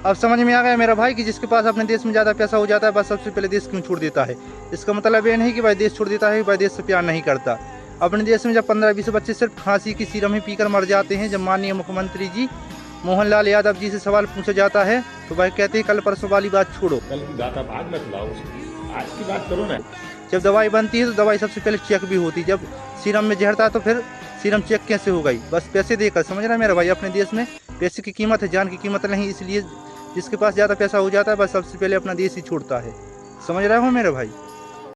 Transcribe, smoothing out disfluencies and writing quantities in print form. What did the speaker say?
अब समझ में आ गया मेरा भाई कि जिसके पास अपने देश में ज़्यादा पैसा हो जाता है बस सबसे पहले देश क्यों छोड़ देता है। इसका मतलब ये नहीं कि भाई देश छोड़ देता है, भाई देश से प्यार नहीं करता। अपने देश में जब 15-20 बच्चे सिर्फ फांसी की सीरम ही पीकर मर जाते हैं, जब माननीय मुख्यमंत्री जी मोहनलाल यादव जी से सवाल पूछा जाता है तो भाई कहते हैं कल परसों वाली बात छोड़ो, कल की गाता भाग मत लाओ, आज की बात करो ना। जब दवाई बनती है तो दवाई सबसे पहले चेक भी होती है, जब सीरम में जहर था तो फिर सीरम चेक कैसे हो गई। बस पैसे देकर, समझ रहा है मेरा भाई, अपने देश में पैसे की कीमत है, जान की कीमत नहीं। इसलिए जिसके पास ज़्यादा पैसा हो जाता है बस सबसे पहले अपना देश ही छोड़ता है। समझ रहे हो मेरे भाई।